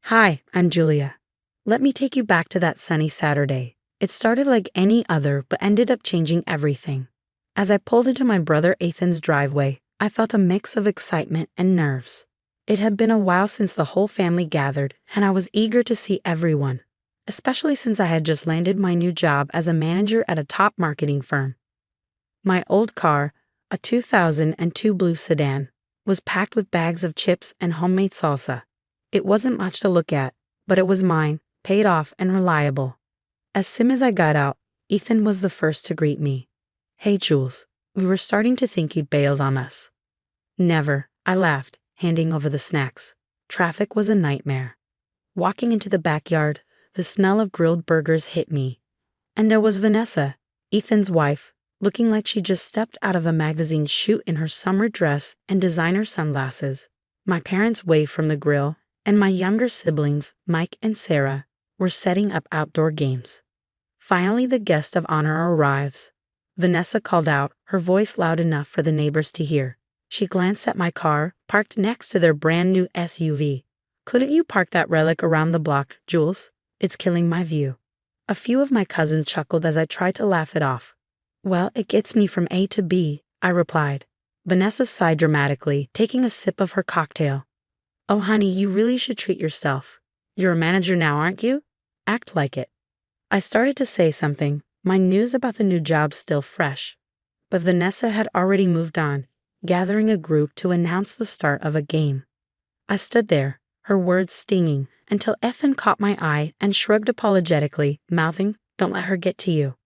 Hi, I'm Julia. Let me take you back to that sunny Saturday. It started like any other, but ended up changing everything. As I pulled into my brother Ethan's driveway, I felt a mix of excitement and nerves. It had been a while since the whole family gathered, and I was eager to see everyone, especially since I had just landed my new job as a manager at a top marketing firm. My old car, a 2002 blue sedan, was packed with bags of chips and homemade salsa. It wasn't much to look at, but it was mine, paid off and reliable. As soon as I got out, Ethan was the first to greet me. "Hey, Jules, we were starting to think you'd bailed on us." "Never," I laughed, handing over the snacks. Traffic was a nightmare. Walking into the backyard, the smell of grilled burgers hit me. And there was Vanessa, Ethan's wife, looking like she just stepped out of a magazine shoot in her summer dress and designer sunglasses. My parents waved from the grill, and my younger siblings, Mike and Sarah, were setting up outdoor games. Finally, the guest of honor arrives. Vanessa called out, her voice loud enough for the neighbors to hear. She glanced at my car, parked next to their brand new SUV. "Couldn't you park that relic around the block, Jules? It's killing my view." A few of my cousins chuckled as I tried to laugh it off. "Well, it gets me from A to B," I replied. Vanessa sighed dramatically, taking a sip of her cocktail. "Oh, honey, you really should treat yourself. You're a manager now, aren't you? Act like it." I started to say something, my news about the new job still fresh. But Vanessa had already moved on, gathering a group to announce the start of a game. I stood there, her words stinging, until Ethan caught my eye and shrugged apologetically, mouthing, "Don't let her get to you."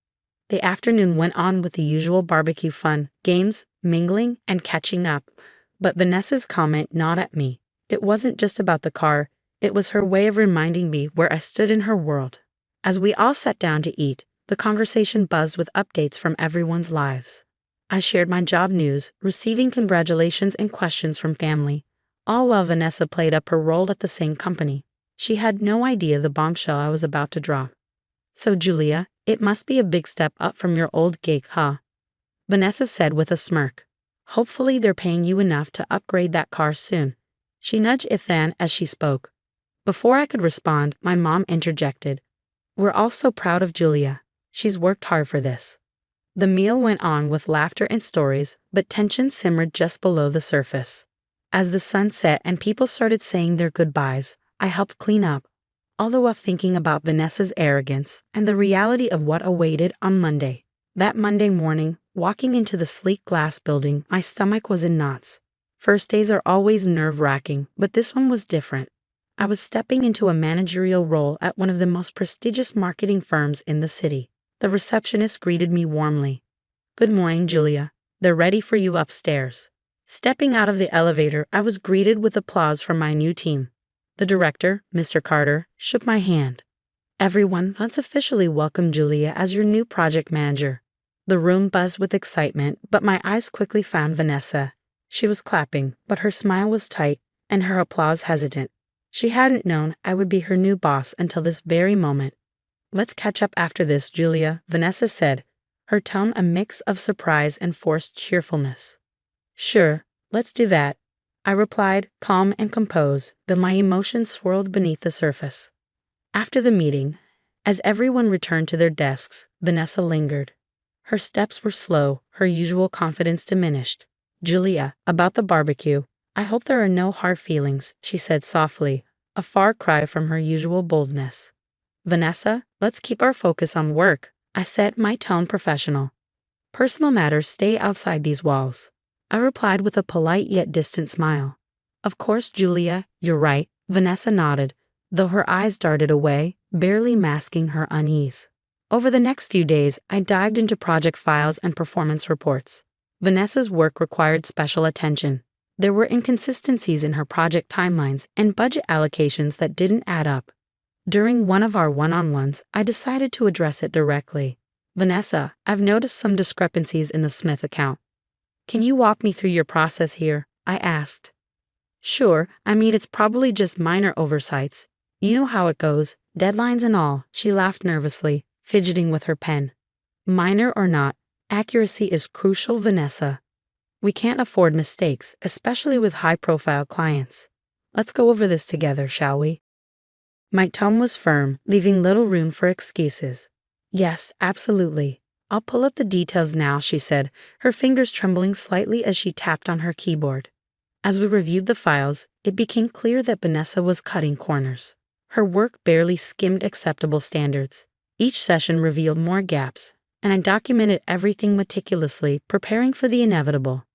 The afternoon went on with the usual barbecue fun, games, mingling, and catching up. But Vanessa's comment gnawed at me. It wasn't just about the car, it was her way of reminding me where I stood in her world. As we all sat down to eat, the conversation buzzed with updates from everyone's lives. I shared my job news, receiving congratulations and questions from family, all while Vanessa played up her role at the same company. She had no idea the bombshell I was about to drop. "So, Julia, it must be a big step up from your old gig, huh?" Vanessa said with a smirk. "Hopefully they're paying you enough to upgrade that car soon." She nudged Ethan as she spoke. Before I could respond, my mom interjected. "We're all so proud of Julia. She's worked hard for this." The meal went on with laughter and stories, but tension simmered just below the surface. As the sun set and people started saying their goodbyes, I helped clean up, all the while thinking about Vanessa's arrogance and the reality of what awaited on Monday. That Monday morning, walking into the sleek glass building, my stomach was in knots. First days are always nerve-wracking, but this one was different. I was stepping into a managerial role at one of the most prestigious marketing firms in the city. The receptionist greeted me warmly. "Good morning, Julia. They're ready for you upstairs." Stepping out of the elevator, I was greeted with applause from my new team. The director, Mr. Carter, shook my hand. "Everyone, let's officially welcome Julia as your new project manager." The room buzzed with excitement, but my eyes quickly found Vanessa. She was clapping, but her smile was tight and her applause hesitant. She hadn't known I would be her new boss until this very moment. "Let's catch up after this, Julia," Vanessa said, her tone a mix of surprise and forced cheerfulness. "Sure, let's do that," I replied, calm and composed, though my emotions swirled beneath the surface. After the meeting, as everyone returned to their desks, Vanessa lingered. Her steps were slow, her usual confidence diminished. "Julia, about the barbecue, I hope there are no hard feelings," she said softly, a far cry from her usual boldness. "Vanessa, let's keep our focus on work," I said, my tone professional. "Personal matters stay outside these walls," I replied with a polite yet distant smile. "Of course, Julia, you're right," Vanessa nodded, though her eyes darted away, barely masking her unease. Over the next few days, I dived into project files and performance reports. Vanessa's work required special attention. There were inconsistencies in her project timelines and budget allocations that didn't add up. During one of our one-on-ones, I decided to address it directly. "Vanessa, I've noticed some discrepancies in the Smith account. Can you walk me through your process here?" I asked. "Sure, I mean it's probably just minor oversights. You know how it goes, deadlines and all," she laughed nervously, fidgeting with her pen. "Minor or not, accuracy is crucial, Vanessa. We can't afford mistakes, especially with high-profile clients. Let's go over this together, shall we?" My tone was firm, leaving little room for excuses. Yes, absolutely. I'll pull up the details now, she said, her fingers trembling slightly as she tapped on her keyboard. As we reviewed the files, it became clear that Vanessa was cutting corners. Her work barely skimmed acceptable standards. Each session revealed more gaps, and I documented everything meticulously, preparing for the inevitable.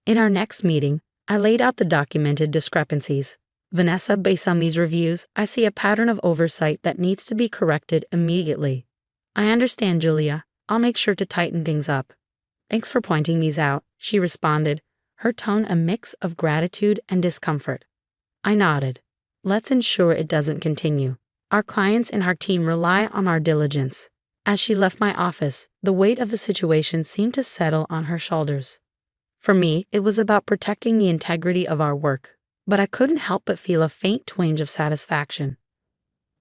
In our next meeting, I laid out the documented discrepancies. Vanessa, based on these reviews, I see a pattern of oversight that needs to be corrected immediately. I understand, Julia. I'll make sure to tighten things up. Thanks for pointing these out, she responded, her tone a mix of gratitude and discomfort. I nodded. Let's ensure it doesn't continue. Our clients and our team rely on our diligence. As she left my office, the weight of the situation seemed to settle on her shoulders. For me, it was about protecting the integrity of our work, but I couldn't help but feel a faint twinge of satisfaction.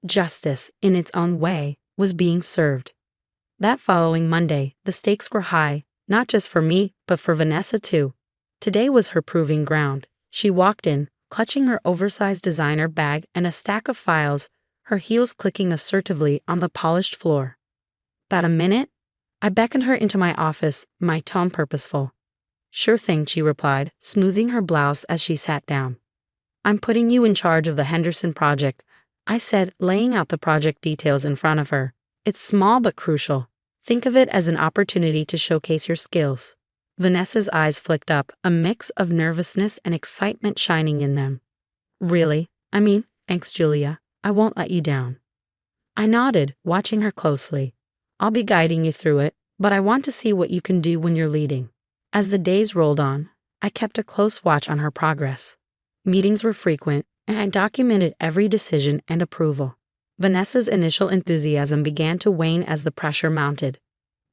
Justice, in its own way, was being served. That following Monday, the stakes were high, not just for me, but for Vanessa too. Today was her proving ground. She walked in, clutching her oversized designer bag and a stack of files, her heels clicking assertively on the polished floor. About a minute? I beckoned her into my office, my tone purposeful. Sure thing, she replied, smoothing her blouse as she sat down. I'm putting you in charge of the Henderson project, I said, laying out the project details in front of her. It's small but crucial. Think of it as an opportunity to showcase your skills. Vanessa's eyes flicked up, a mix of nervousness and excitement shining in them. Really? Thanks, Julia. I won't let you down. I nodded, watching her closely. I'll be guiding you through it, but I want to see what you can do when you're leading. As the days rolled on, I kept a close watch on her progress. Meetings were frequent, and I documented every decision and approval. Vanessa's initial enthusiasm began to wane as the pressure mounted.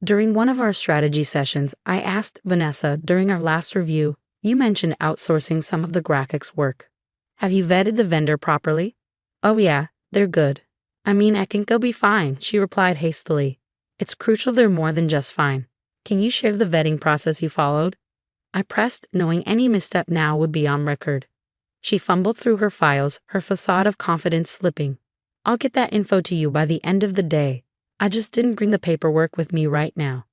During one of our strategy sessions, I asked Vanessa during our last review, you mentioned outsourcing some of the graphics work. Have you vetted the vendor properly? Oh yeah, they're good. I think they'll be fine, she replied hastily. It's crucial they're more than just fine. Can you share the vetting process you followed? I pressed, knowing any misstep now would be on record. She fumbled through her files, her facade of confidence slipping. I'll get that info to you by the end of the day. I just didn't bring the paperwork with me right now.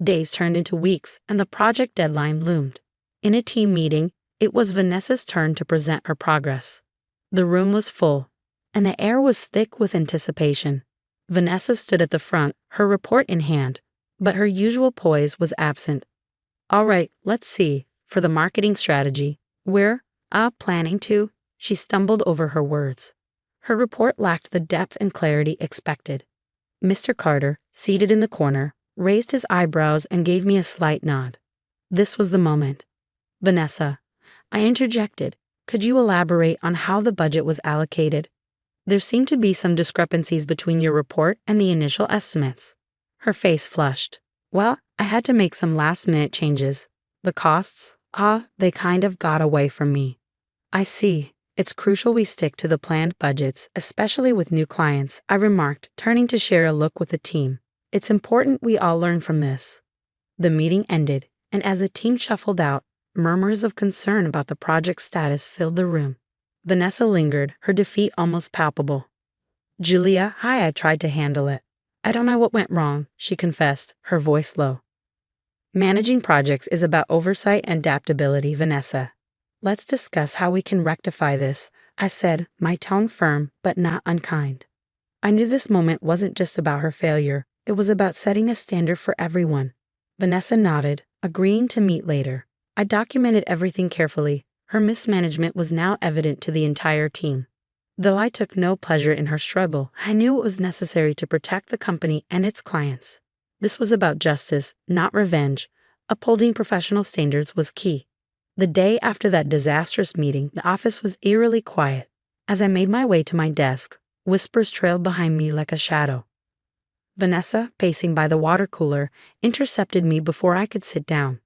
Days turned into weeks, and the project deadline loomed. In a team meeting, it was Vanessa's turn to present her progress. The room was full, and the air was thick with anticipation. Vanessa stood at the front, her report in hand, but her usual poise was absent. All right, let's see. For the marketing strategy, we're planning to, she stumbled over her words. Her report lacked the depth and clarity expected. Mr. Carter, seated in the corner, raised his eyebrows and gave me a slight nod. This was the moment. Vanessa, I interjected, could you elaborate on how the budget was allocated? There seemed to be some discrepancies between your report and the initial estimates. Her face flushed. Well, I had to make some last-minute changes. The costs, they kind of got away from me. I see. It's crucial we stick to the planned budgets, especially with new clients, I remarked, turning to share a look with the team. It's important we all learn from this. The meeting ended, and as the team shuffled out, murmurs of concern about the project's status filled the room. Vanessa lingered, her defeat almost palpable. Julia, I tried to handle it. I don't know what went wrong, she confessed, her voice low. Managing projects is about oversight and adaptability, Vanessa. Let's discuss how we can rectify this, I said, my tone firm but not unkind. I knew this moment wasn't just about her failure, it was about setting a standard for everyone. Vanessa nodded, agreeing to meet later. I documented everything carefully. Her mismanagement was now evident to the entire team. Though I took no pleasure in her struggle, I knew it was necessary to protect the company and its clients. This was about justice, not revenge. Upholding professional standards was key. The day after that disastrous meeting, the office was eerily quiet. As I made my way to my desk, whispers trailed behind me like a shadow. Vanessa, pacing by the water cooler, intercepted me before I could sit down.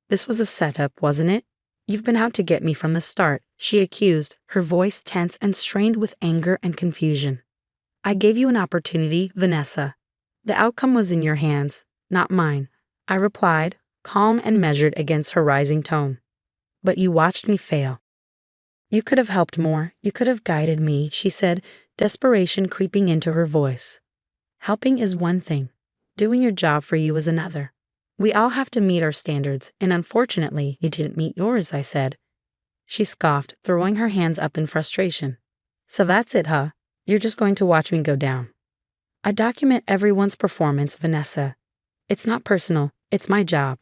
This was a setup, wasn't it? You've been out to get me from the start, she accused, her voice tense and strained with anger and confusion. I gave you an opportunity, Vanessa. The outcome was in your hands, not mine, I replied, calm and measured against her rising tone. But you watched me fail. You could have helped more. You could have guided me, she said, desperation creeping into her voice. Helping is one thing. Doing your job for you is another. We all have to meet our standards, and unfortunately, you didn't meet yours, I said. She scoffed, throwing her hands up in frustration. So that's it, huh? You're just going to watch me go down. I document everyone's performance, Vanessa. It's not personal, it's my job.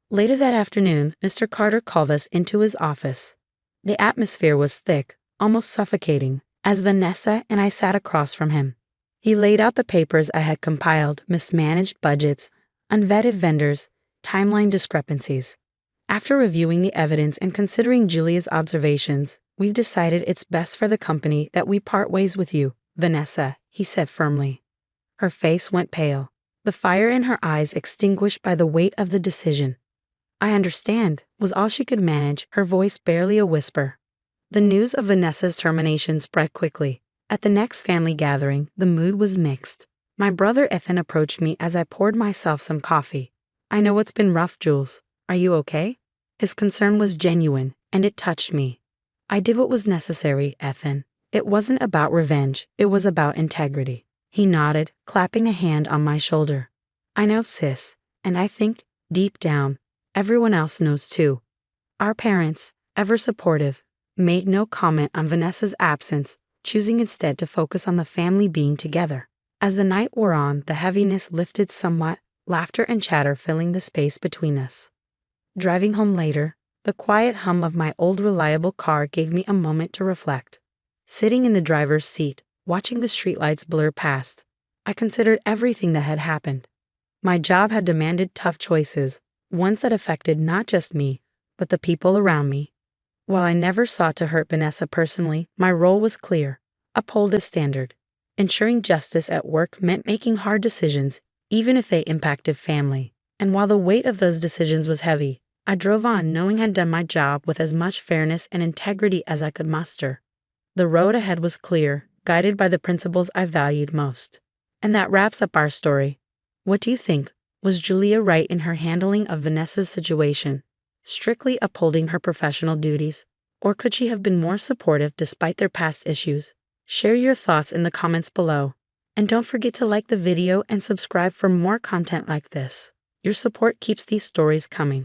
Later that afternoon, Mr. Carter called us into his office. The atmosphere was thick, almost suffocating, as Vanessa and I sat across from him. He laid out the papers I had compiled, mismanaged budgets, unvetted vendors, timeline discrepancies. After reviewing the evidence and considering Julia's observations, we've decided it's best for the company that we part ways with you, Vanessa, he said firmly. Her face went pale, the fire in her eyes extinguished by the weight of the decision. I understand, was all she could manage, her voice barely a whisper. The news of Vanessa's termination spread quickly. At the next family gathering, the mood was mixed. My brother Ethan approached me as I poured myself some coffee. I know it's been rough, Jules. Are you okay? His concern was genuine, and it touched me. I did what was necessary, Ethan. It wasn't about revenge, it was about integrity. He nodded, clapping a hand on my shoulder. I know, sis, and I think, deep down, everyone else knows too. Our parents, ever supportive, made no comment on Vanessa's absence, choosing instead to focus on the family being together. As the night wore on, the heaviness lifted somewhat, laughter and chatter filling the space between us. Driving home later, the quiet hum of my old reliable car gave me a moment to reflect. Sitting in the driver's seat, watching the streetlights blur past, I considered everything that had happened. My job had demanded tough choices, ones that affected not just me, but the people around me. While I never sought to hurt Vanessa personally, my role was clear: uphold a standard. Ensuring justice at work meant making hard decisions, even if they impacted family. And while the weight of those decisions was heavy, I drove on knowing I'd done my job with as much fairness and integrity as I could muster. The road ahead was clear, guided by the principles I valued most. And that wraps up our story. What do you think? Was Julia right in her handling of Vanessa's situation, strictly upholding her professional duties? Or could she have been more supportive despite their past issues? Share your thoughts in the comments below. And don't forget to like the video and subscribe for more content like this. Your support keeps these stories coming.